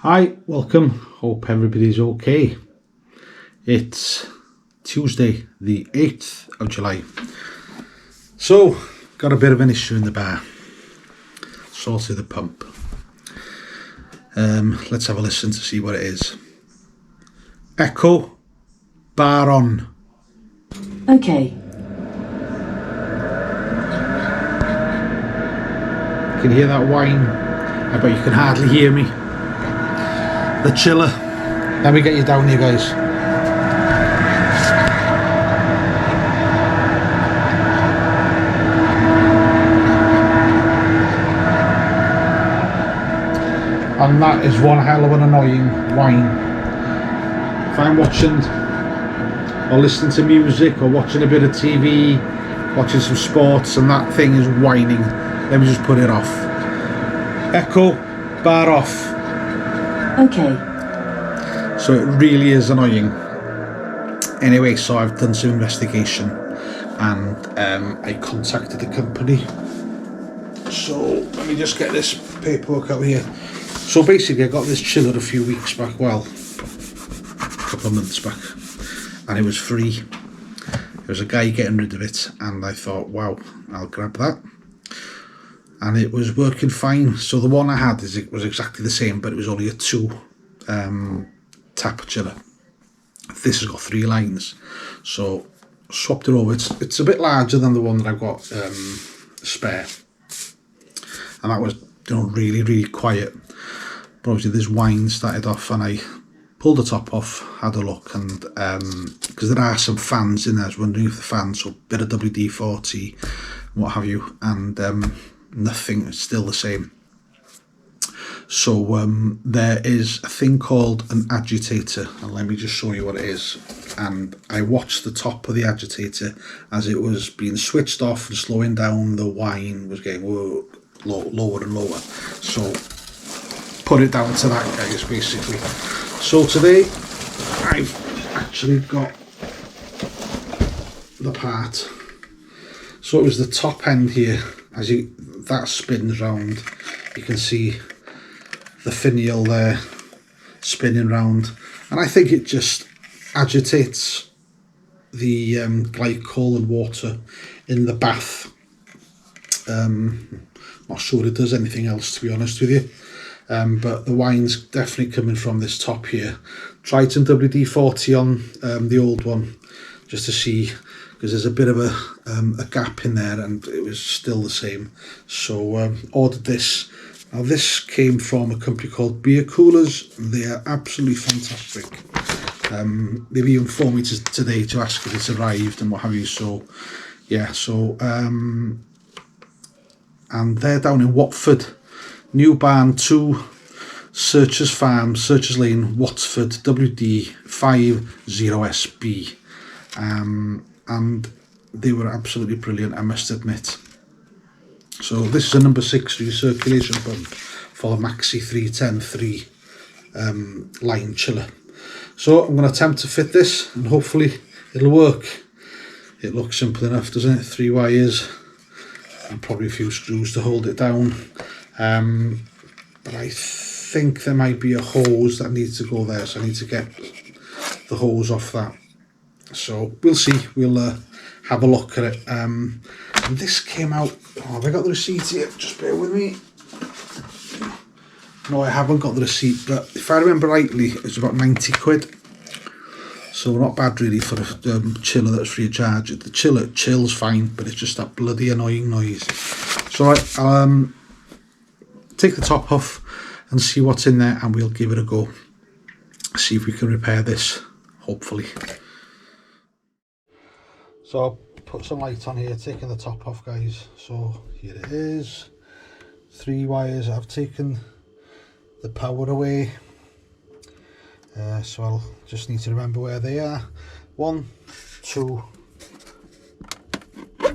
Hi, welcome. Hope everybody's okay. It's Tuesday, the 8th of July. So, got a bit of an issue in the bar. Sorted the pump. Let's have a listen to see what it is. Echo, bar on. Okay. Can you hear that whine? I bet you can hardly hear me. The chiller. Let me get you down here, guys. And that is one hell of an annoying whine. If I'm watching or listening to music or watching a bit of TV, watching some sports, and that thing is whining, let me just put it off. Echo, bar off. Okay. So it really is annoying. Anyway, so I've done some investigation and I contacted the company. So let me just get this paperwork out here. So basically I got this chiller a few weeks back, well, a couple of months back, and it was free. There was a guy getting rid of it and I thought, wow, I'll grab that. And it was working fine. So the one I had was exactly the same, but it was only a 2 tap chiller. This has got 3 lines, so swapped it over. It's a bit larger than the one that I've got spare, and that was, you know, really quiet. But obviously this whine started off, and I pulled the top off, had a look, and because there are some fans in there, I was wondering if the fans, so a bit of WD-40, what have you, and nothing, it's still the same. So there is a thing called an agitator, and let me just show you what it is. And I watched the top of the agitator as it was being switched off and slowing down. The whine was getting lower and lower, so put it down to that, guys, basically. So today I've actually got the part. So it was the top end here, as that spins round, you can see the finial there spinning round, and I think it just agitates the glycol and water in the bath. Not sure it does anything else, to be honest with you, but the wine's definitely coming from this top here. Tried some WD-40 on the old one just to see, because there's a bit of a gap in there and it was still the same. So ordered this. Now this came from a company called Beer Coolers. They are absolutely fantastic. They've even phoned me today to ask if it's arrived and what have you. So yeah, so and they're down in Watford, New Barn 2, Searchers Farm, Searchers Lane, Watford, WD 50SB. And they were absolutely brilliant, I must admit. So this is a number 6 recirculation pump for the Maxi 310 line chiller. So I'm going to attempt to fit this and hopefully it'll work. It looks simple enough, doesn't it? 3 wires and probably a few screws to hold it down. But I think there might be a hose that needs to go there, so I need to get the hose off that. So we'll see, we'll have a look at it. And this came out, oh, have I got the receipt here? Just bear with me. No, I haven't got the receipt, but if I remember rightly, it was about 90 quid. So not bad really for a chiller that's free of charge. The chiller chills fine, but it's just that bloody annoying noise. So I'll take the top off and see what's in there, and we'll give it a go. See if we can repair this, hopefully. So I'll put some light on here, taking the top off, guys. So here it is, 3 wires. I've taken the power away, so I'll just need to remember where they are. 1, 2, I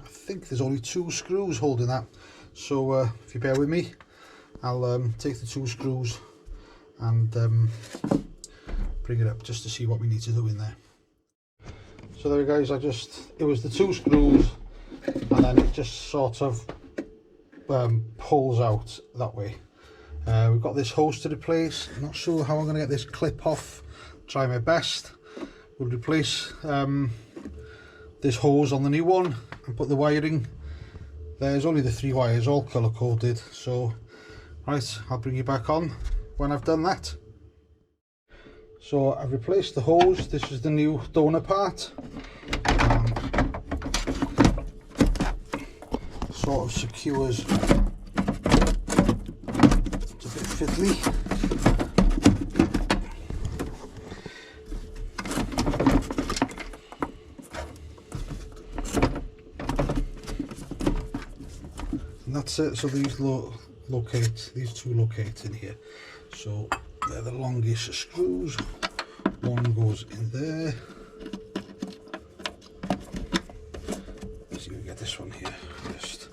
think there's only 2 screws holding that. So if you bear with me, I'll take the 2 screws and bring it up just to see what we need to do in there. So there, guys, it was the 2 screws, and then it just sort of pulls out that way. We've got this hose to replace. I'm not sure how I'm going to get this clip off. Try my best. We'll replace this hose on the new one and put the wiring. There's only the 3 wires, all colour coded. So, right, I'll bring you back on when I've done that. So I've replaced the hose. This is the new donor part. Sort of secures. It's a bit fiddly. And that's it. So these these two locate in here. So they're the longest screws. One goes in there. Let's see if we get this one here first.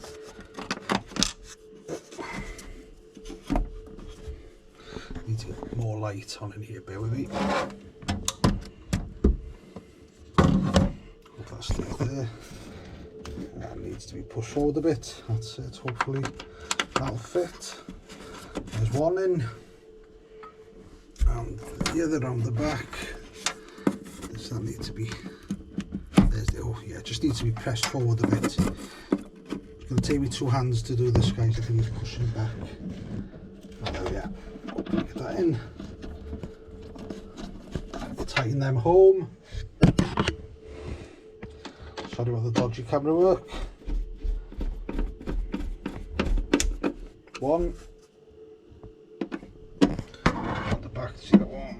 Need to get more light on in here, bear with me. Hold that still there. That needs to be pushed forward a bit. That's it, hopefully that'll fit. There's one in. And the other on the back. Does that need to be, there's the, oh yeah, it just needs to be pressed forward a bit. It's going to take me 2 hands to do this, guys. I think it's pushing back. Oh, there we are. Get that in. Tighten them home. Sorry about the dodgy camera work. One. On the back, see that one.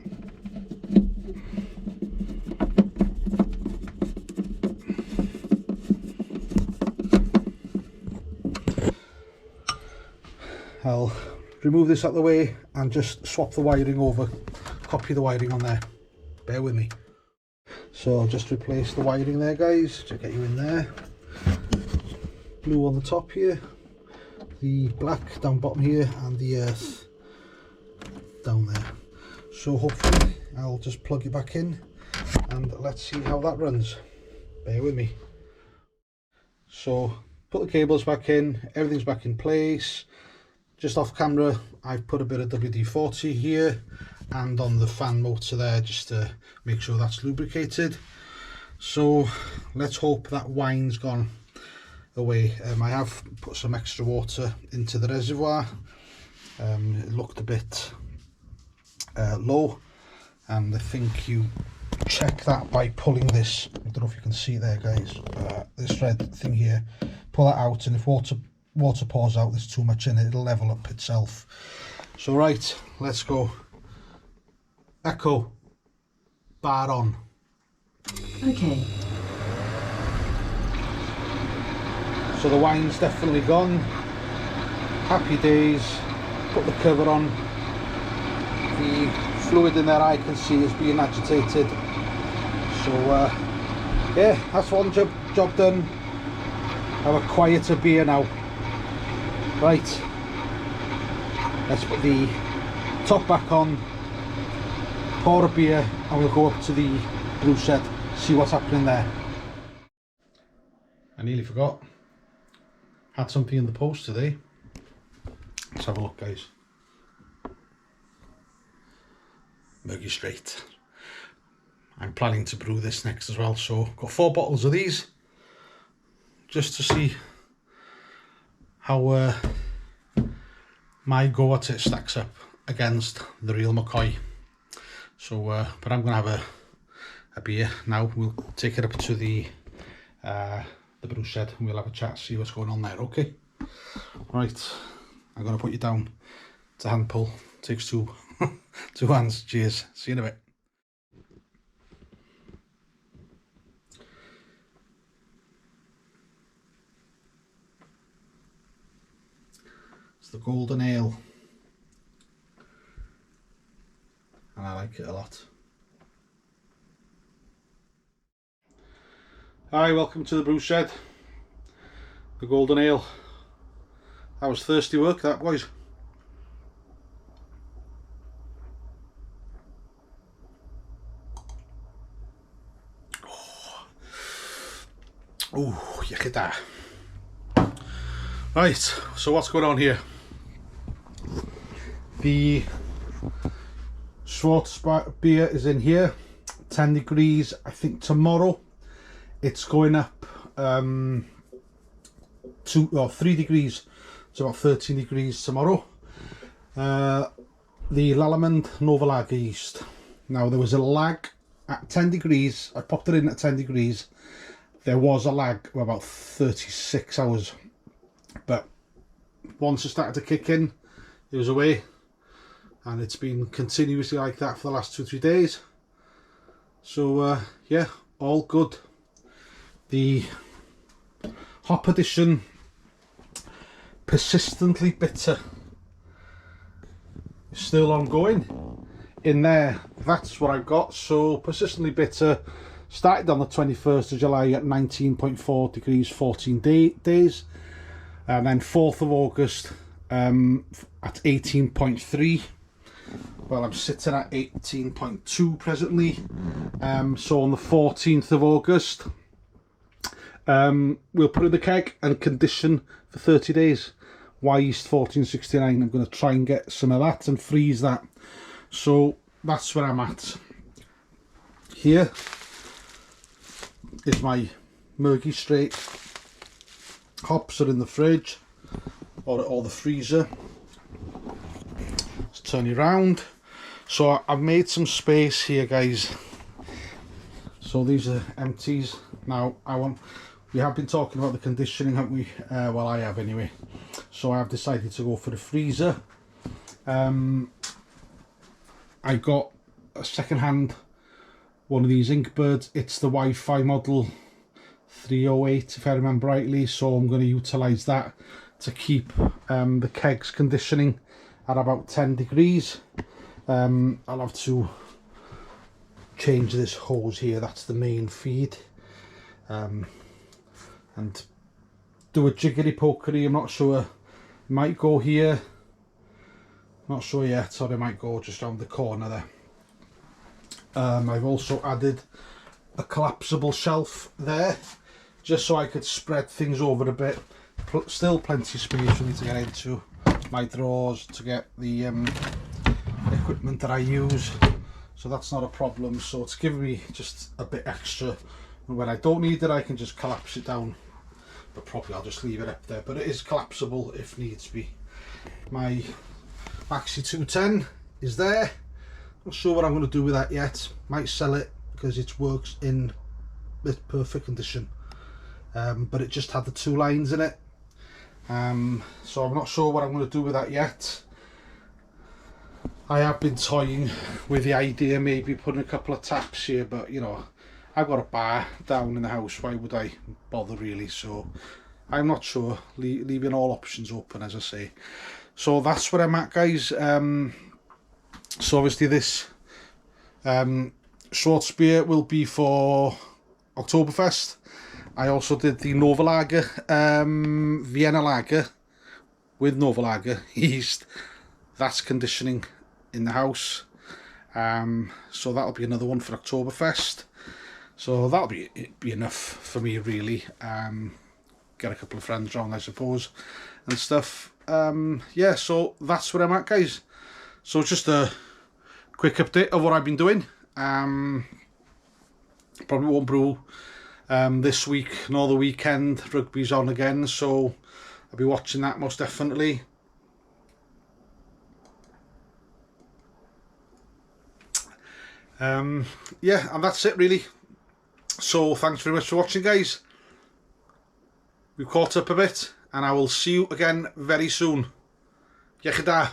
I'll remove this out of the way and just swap the wiring over, copy the wiring on there, bear with me. So I'll just replace the wiring there, guys, to get you in there. Blue on the top here, the black down bottom here, and the earth down there. So hopefully I'll just plug it back in and let's see how that runs, bear with me. So put the cables back in, everything's back in place. Just off camera, I've put a bit of WD-40 here and on the fan motor there just to make sure that's lubricated. So let's hope that wine's gone away. I have put some extra water into the reservoir. It looked a bit low, and I think you check that by pulling this. I don't know if you can see there, guys. This red thing here, pull that out, and if water pours out, there's too much in it, it'll level up itself. So right, let's go. Echo, bar on. Okay. So the wine's definitely gone. Happy days. Put the cover on. The fluid in there I can see is being agitated. So yeah, that's one job done. Have a quieter beer now. Right, let's put the top back on, pour a beer, and we'll go up to the brew shed, see what's happening there. I nearly forgot. Had something in the post today. Let's have a look, guys. Murky Straight. I'm planning to brew this next as well, so got 4 bottles of these just to see how my go at it stacks up against the real McCoy. So but I'm gonna have a beer now. We'll take it up to the brew shed and we'll have a chat, see what's going on there. Okay, right, I'm gonna put you down to hand pull. Takes 2 2 hands. Cheers, see you in a bit. It's the golden ale and I like it a lot. Hi, welcome to the brew shed. The golden ale. That was thirsty work, that, boys. Oh, Iechyd. Right, so what's going on here? The Schwarz beer is in here, 10 degrees. I think tomorrow it's going up 2 or 3 degrees, it's about 13 degrees tomorrow. The Lallemand Nova Lager yeast. Now there was a lag at 10 degrees, I popped it in at 10 degrees. There was a lag of about 36 hours, but once it started to kick in, it was away, and it's been continuously like that for the last 2-3 days. So yeah, all good. The hop addition, persistently bitter, is still ongoing in there. That's what I've got. So persistently bitter started on the 21st of July at 19.4 degrees 14 days, and then 4th of August at 18.3. Well, I'm sitting at 18.2 presently. So on the 14th of August, we'll put it in the keg and condition for 30 days. Yeast 1469. I'm going to try and get some of that and freeze that. So that's where I'm at. Here is my Murgy Straight. Hops are in the fridge or the freezer. Let's turn it around. So I've made some space here, guys. So these are empties. Now we have been talking about the conditioning, haven't we? Well, I have anyway. So I have decided to go for the freezer. I got a second-hand one of these Inkbirds. It's the Wi-Fi model 308, if I remember rightly. So I'm going to utilise that to keep the keg's conditioning at about 10 degrees. I'll have to change this hose here. That's the main feed. And do a jiggery pokery. I'm not sure. Might go here. Not sure yet, or I might go just around the corner there. I've also added a collapsible shelf there, just so I could spread things over a bit. Still plenty of space for me to get into my drawers to get the equipment that I use, so that's not a problem. So it's giving me just a bit extra, and when I don't need it I can just collapse it down, but probably I'll just leave it up there. But it is collapsible if needs be. My Maxi 210 is there. Not sure what I'm going to do with that yet. Might sell it because it works in perfect condition, but it just had the 2 lines in it. So I'm not sure what I'm going to do with that yet. I have been toying with the idea maybe putting a couple of taps here, but you know, I've got a bar down in the house, why would I bother really? So I'm not sure, leaving all options open, as I say. So that's where I'm at, guys. So obviously this Schwarz beer will be for Oktoberfest. I also did the Nova Lager, Vienna Lager with Nova Lager yeast. That's conditioning in the house. So that'll be another one for Oktoberfest. So that'll be enough for me really. Get a couple of friends round, I suppose, and stuff. Yeah, so that's where I'm at, guys. So just a quick update of what I've been doing. Probably won't brew this week nor the weekend. Rugby's on again, so I'll be watching that most definitely. Yeah, and that's it really. So thanks very much for watching, guys. We've caught up a bit, and I will see you again very soon. Iechyd.